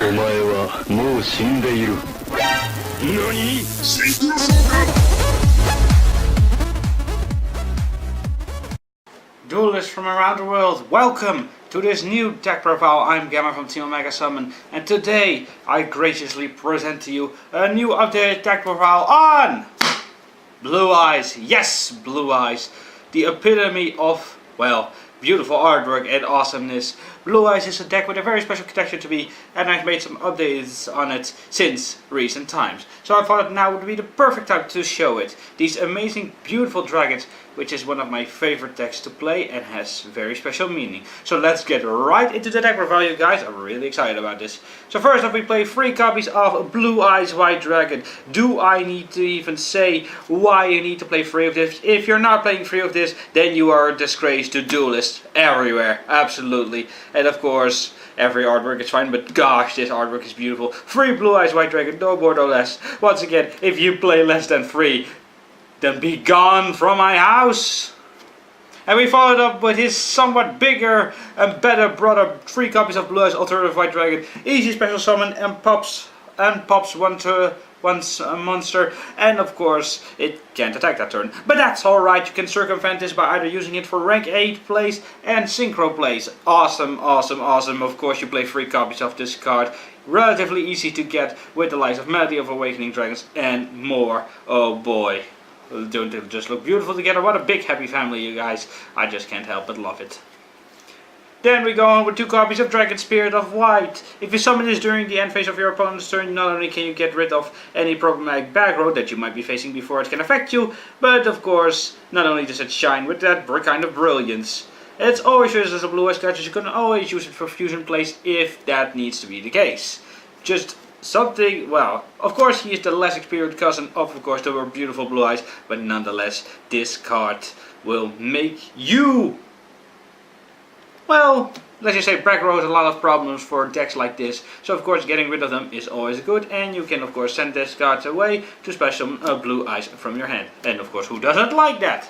お前はもう死んでいる。何？死んでるのか。 Duelists from around the world, welcome to this new deck profile. I'm Gamma from Team Omega Summon, and today I graciously present to you a new updated deck profile on Blue Eyes. Yes, Blue Eyes, the epitome of, well, beautiful artwork and awesomeness. Blue Eyes is a deck with a very special connection to me, and I've made some updates on it since recent times. So I thought now would be the perfect time to show it. These amazing, beautiful dragons, which is one of my favorite decks to play and has very special meaning. So let's get right into the deck profile, you guys. I'm really excited about this. So first off, we play 3 copies of Blue Eyes White Dragon. Do I need to even say why you need to play 3 of this? If you're not playing 3 of this, then you are a disgrace to duelists everywhere. Absolutely. And of course, every artwork is fine, but gosh, this artwork is beautiful. 3 Blue Eyes White Dragon, no more, no less. Once again, if you play less than 3, then be gone from my house. And we followed up with his somewhat bigger and better brother, 3 copies of Blue Eyes Alternative White Dragon. Easy special summon and pops once a monster, and of course it can't attack that turn. But that's alright, you can circumvent this by either using it for rank 8 plays and synchro plays. Awesome, awesome, awesome. Of course you play 3 copies of this card. Relatively easy to get with the likes of Melody of Awakening Dragons and more. Oh boy. Don't they just look beautiful together? What a big happy family, you guys. I just can't help but love it. Then we go on with 2 copies of Dragon Spirit of White. If you summon this during the end phase of your opponent's turn, not only can you get rid of any problematic back row that you might be facing before it can affect you, but of course, not only does it shine with that kind of brilliance. It's always used as a Blue Eyes card, so you can always use it for fusion plays if that needs to be the case. Just something, well, of course he is the less experienced cousin of course, the more beautiful Blue Eyes, but nonetheless, this card will make you, well, let's just say back row has a lot of problems for decks like this, so of course getting rid of them is always good, and you can of course send this card away to special Blue Eyes from your hand, and of course who doesn't like that?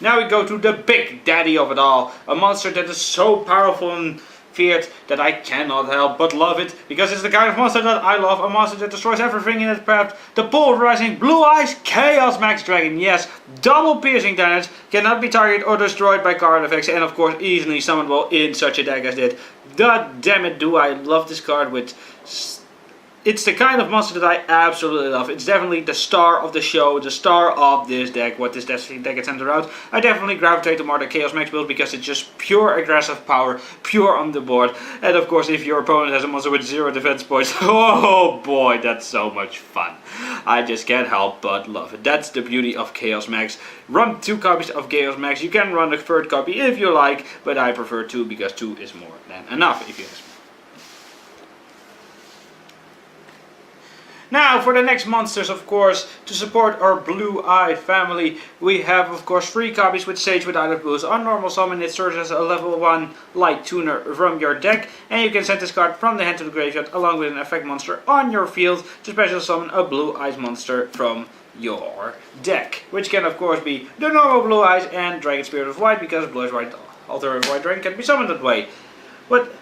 Now we go to the big daddy of it all, a monster that is so powerful and feared that I cannot help but love it, because it's the kind of monster that I love, a monster that destroys everything in its path, the pulverizing Blue Eyes Chaos Max Dragon. Yes, double piercing damage, cannot be targeted or destroyed by card effects, and of course easily summonable in such a deck as this. God damn it, do I love this card with... It's the kind of monster that I absolutely love. It's definitely the star of the show, the star of this deck, what this deck gets centered out. I definitely gravitate to more the Chaos Max build because it's just pure aggressive power, pure on the board. And of course, if your opponent has a monster with 0 defense points, oh boy, that's so much fun. I just can't help but love it. That's the beauty of Chaos Max. Run 2 copies of Chaos Max. You can run a 3rd copy if you like, but I prefer 2 because 2 is more than enough, if you ask me. Now for the next monsters, of course, to support our blue-eyed family, we have of course 3 copies with Sage with Island Blues. On normal summon it serves as a level 1 light tuner from your deck, and you can send this card from the hand to the graveyard along with an effect monster on your field to special summon a Blue Eyes monster from your deck. Which can of course be the normal Blue Eyes and Dragon Spirit of White, because Blue Eyes White Alternative White Dragon can be summoned that way. But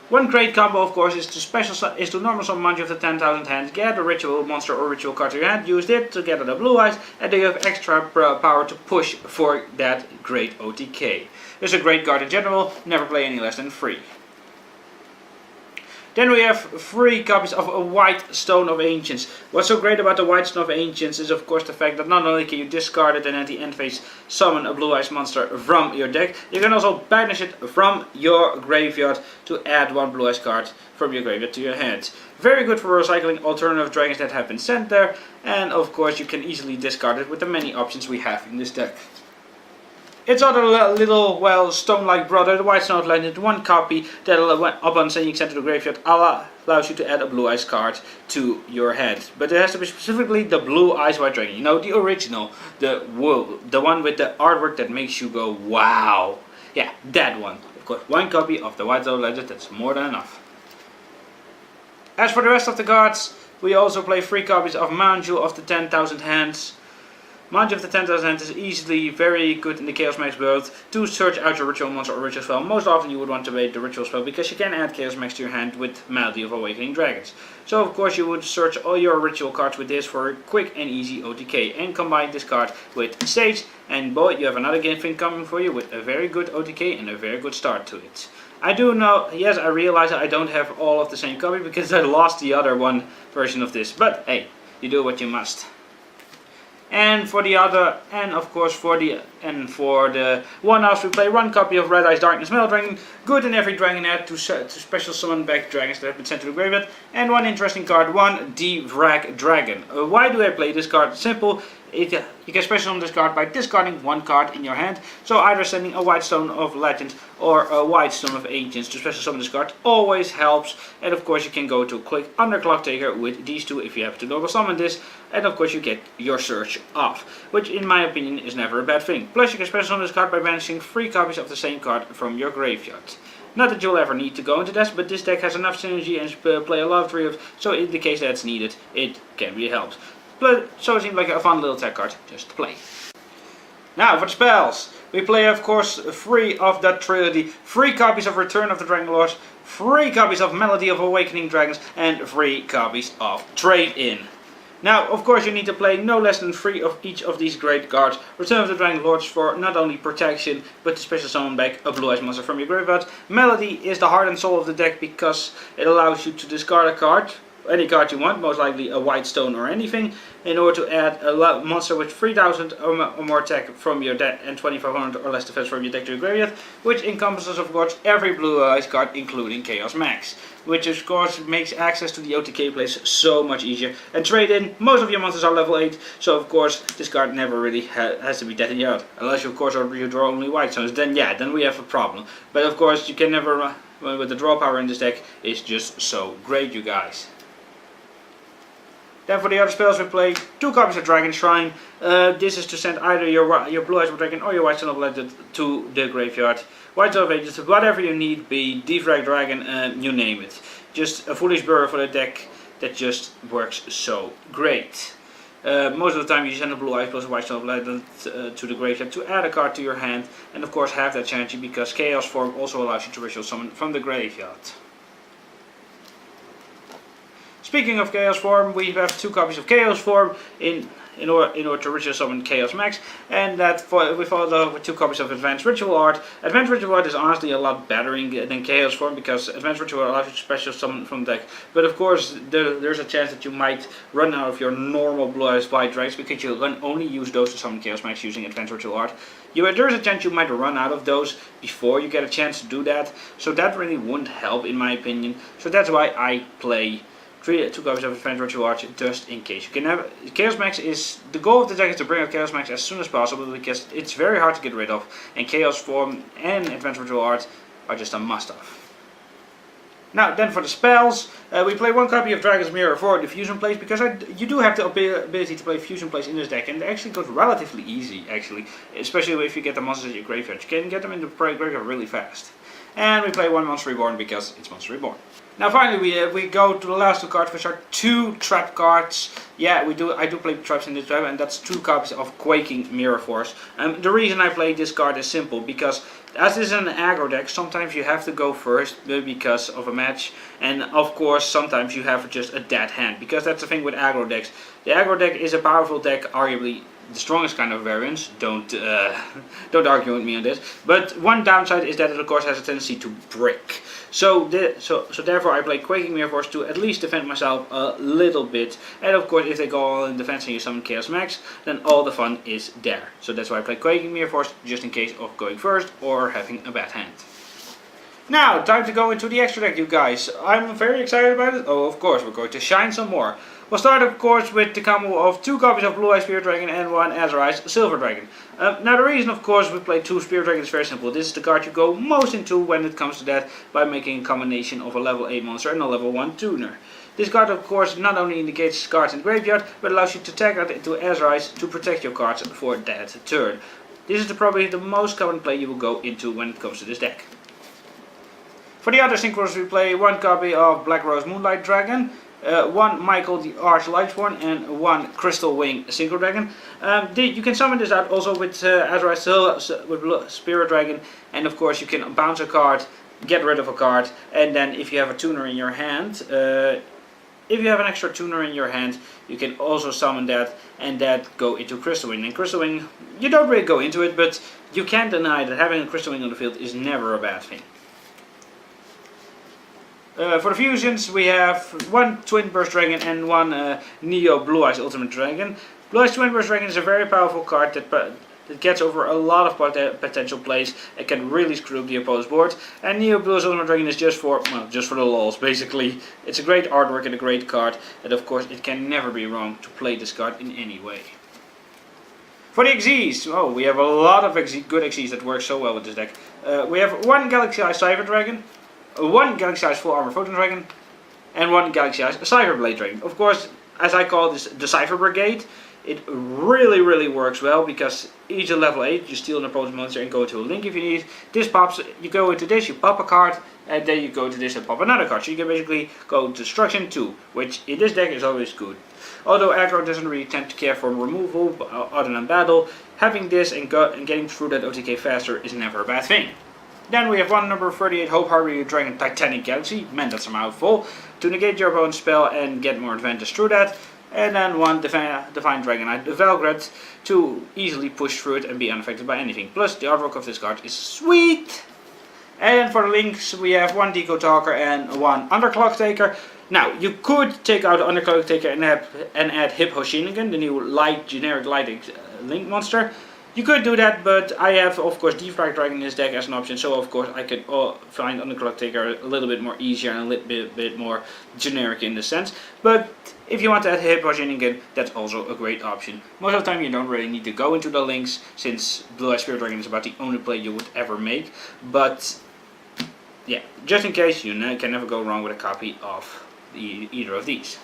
one great combo, of course, is to normal summon Manji of the 10,000 hands, get a ritual monster or ritual card to your hand, use it to get the Blue Eyes, and then you have extra power to push for that great OTK. It's a great card in general, never play any less than 3. Then we have 3 copies of a White Stone of Ancients. What's so great about the White Stone of Ancients is of course the fact that not only can you discard it and at the end phase summon a Blue Eyes monster from your deck, you can also banish it from your graveyard to add 1 Blue Eyes card from your graveyard to your hand. Very good for recycling alternative dragons that have been sent there, and of course you can easily discard it with the many options we have in this deck. Its other little, well, stone-like brother, the White Stone of Legend, 1 copy that upon sending sent to the graveyard allows you to add a Blue Eyes card to your hand. But it has to be specifically the Blue Eyes White Dragon. You know, the original, the one with the artwork that makes you go, wow. Yeah, that one. Of course, 1 copy of the White Stone of Legend, that's more than enough. As for the rest of the cards, we also play 3 copies of Manju of the 10,000 hands. Mind you, of the 10,000 hand is easily very good in the Chaos Max build to search out your ritual monster or ritual spell. Most often you would want to wait the ritual spell because you can add Chaos Max to your hand with Melody of Awakening Dragons. So of course you would search all your ritual cards with this for a quick and easy OTK and combine this card with Sage, and boy, you have another game thing coming for you with a very good OTK and a very good start to it. I do know, yes, I realize that I don't have all of the same copy because I lost the other one version of this, but hey, you do what you must. And for the other, and of course for the one-offs, we play one copy of Red Eyes Darkness Metal Dragon, good in every dragon net to special summon back dragons that have been sent to the graveyard, and one interesting card, one D-Vrag Dragon. Why do I play this card? Simple. You can special summon this card by discarding one card in your hand, so either sending a White Stone of Legend or a White Stone of Ancients to special summon this card always helps. And of course you can go to click Underclock Taker with these two if you have to double summon this, and of course you get your search off, which in my opinion is never a bad thing. Plus you can special summon this card by banishing 3 copies of the same card from your graveyard. Not that you'll ever need to go into this, but this deck has enough synergy and play a lot of trios, so in the case that it's needed, it can be helped. So it seems like a fun little tech card just to play. Now for the spells, we play of course 3 of that trilogy, 3 copies of Return of the Dragon Lords, 3 copies of Melody of Awakening Dragons, and 3 copies of Trade-In. Now of course you need to play no less than 3 of each of these great cards. Return of the Dragon Lords for not only protection, but to special summon back a blue eyes monster from your graveyard. Melody is the heart and soul of the deck because it allows you to discard a card, any card you want, most likely a White Stone or anything, in order to add a monster with 3000 or more attack from your deck and 2500 or less defense from your deck to your graveyard, which encompasses of course every blue eyes card including Chaos Max, which of course makes access to the OTK plays so much easier. And trade in, most of your monsters are level 8, so of course this card never really has to be dead in your hand, unless you of course you draw only White Stones, then yeah, then we have a problem. But of course you can never, with the draw power in this deck is just so great, you guys. Then for the other spells we play 2 copies of Dragon Shrine. This is to send either your Blue Eyes Dragon or your White Stone of Legend to the graveyard. White Stone of Ages, whatever you need, be D-Vrag Dragon, you name it. Just a foolish burrow for the deck that just works so great. Most of the time you send a Blue Eyes plus a White Stone of Legend to the graveyard to add a card to your hand, and of course have that synergy because Chaos Form also allows you to ritual summon from the graveyard. Speaking of Chaos Form, we have 2 copies of Chaos Form in order to ritual summon Chaos Max, and we followed up with 2 copies of Advanced Ritual Art. Advanced Ritual Art is honestly a lot better than Chaos Form because Advanced Ritual Art allows you to special summon from the deck. But of course, there's a chance that you might run out of your normal Blue Eyes White Dragons because you can only use those to summon Chaos Max using Advanced Ritual Art. There's a chance you might run out of those before you get a chance to do that, so that really wouldn't help in my opinion. So that's why I play 2 copies of Advanced Ritual Art just in case. You can have Chaos Max is the goal of the deck is to bring out Chaos Max as soon as possible because it's very hard to get rid of, and Chaos Form and Advanced Ritual Art are just a must-have. Now then for the spells, we play 1 copy of Dragon's Mirror for the fusion plays because you do have the ability to play fusion plays in this deck, and it actually goes relatively easy actually, especially if you get the monsters at your graveyard. You can get them in the graveyard really fast. And we play 1 Monster Reborn because it's Monster Reborn. Now finally we go to the last 2 cards, which are 2 trap cards. Yeah, I do play traps in this trap, and that's 2 copies of Quaking Mirror Force. The reason I play this card is simple, because as this is an aggro deck, sometimes you have to go first because of a match, and of course sometimes you have just a dead hand, because that's the thing with aggro decks. The aggro deck is a powerful deck, arguably the strongest kind of variance. Don't argue with me on this. But one downside is that it of course has a tendency to break. So therefore I play Quaking Mirror Force to at least defend myself a little bit. And of course if they go all in defense and you summon Chaos Max, then all the fun is there. So that's why I play Quaking Mirror Force, just in case of going first or having a bad hand. Now, time to go into the extra deck, you guys. I'm very excited about it. Oh, of course, we're going to shine some more. We'll start, of course, with the combo of 2 copies of Blue Eyes Spirit Dragon and 1 Azure Eyes Silver Dragon. Now, the reason, of course, we play 2 Spirit Dragons is very simple. This is the card you go most into when it comes to that, by making a combination of a level 8 monster and a level 1 tuner. This card, of course, not only indicates cards in the graveyard, but allows you to tag out into Azure Eyes to protect your cards for that turn. This is probably the most common play you will go into when it comes to this deck. For the other synchros, we play 1 copy of Black Rose Moonlight Dragon. one Michael the Arch Lightsworn, and one Crystal Wing Synchro Dragon. You can summon this out also with Azrael with Spirit Dragon, and of course you can bounce a card, get rid of a card, and then if you have a tuner in your hand, if you have an extra tuner in your hand, you can also summon that and that go into Crystal Wing. And Crystal Wing, you don't really go into it, but you can't deny that having a Crystal Wing on the field is never a bad thing. For the fusions, we have one Twin Burst Dragon and one Neo Blue Eyes Ultimate Dragon. Blue Eyes Twin Burst Dragon is a very powerful card that gets over a lot of potential plays and can really screw up the opponent's board. And Neo Blue Eyes Ultimate Dragon is just for the lols, basically. It's a great artwork and a great card, and of course it can never be wrong to play this card in any way. For the XYZs, we have a lot of good XYZs that work so well with this deck. We have one Galaxy Eyes Cypher Dragon, one Galaxy Eyes Full Armor Photon Dragon, and one Galaxy Eyes Cypher Blade Dragon. Of course, as I call this the Cypher Brigade, it really works well because each at level 8 you steal an opponent's monster and go into a link if you need. This pops, you go into this, you pop a card, and then you go to this and pop another card. So you can basically go Destruction 2, which in this deck is always good. Although aggro doesn't really tend to care for removal other than battle, having this and getting through that OTK faster is never a bad thing. Then we have one number 38 Hope Harvey Dragon Titanic Galaxy, man that's a mouthful, to negate your opponent's spell and get more advantage through that. And then one Divine Dragonite Velgret to easily push through it and be unaffected by anything. Plus the artwork of this card is sweet! And then for the links we have one Deco Talker and one Underclock Taker. Now, you could take out Underclock Taker and add Hippo Shinigan, the new generic light link monster. You could do that, but I have, of course, Defrag Dragon in this deck as an option, so of course I could find Underclock Taker a little bit more easier and a little bit more generic in this sense. But if you want to add Hippo Shinigan, that's also a great option. Most of the time you don't really need to go into the links, since Blue Eyes Spirit Dragon is about the only play you would ever make. But yeah, just in case, you can never go wrong with a copy of either of these.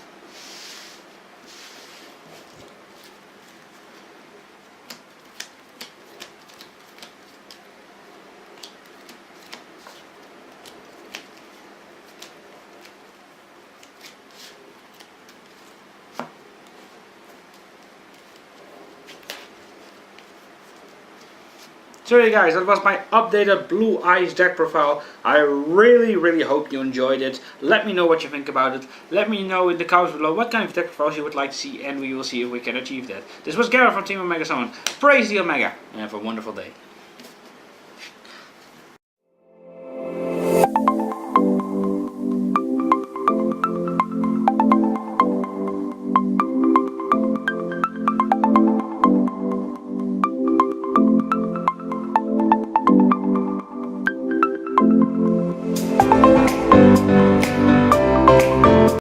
So yeah guys, that was my updated Blue Eyes deck profile. I really hope you enjoyed it. Let me know what you think about it. Let me know in the comments below what kind of deck profiles you would like to see, and we will see if we can achieve that. This was Gareth from Team Omega Summon. Praise the Omega, and have a wonderful day.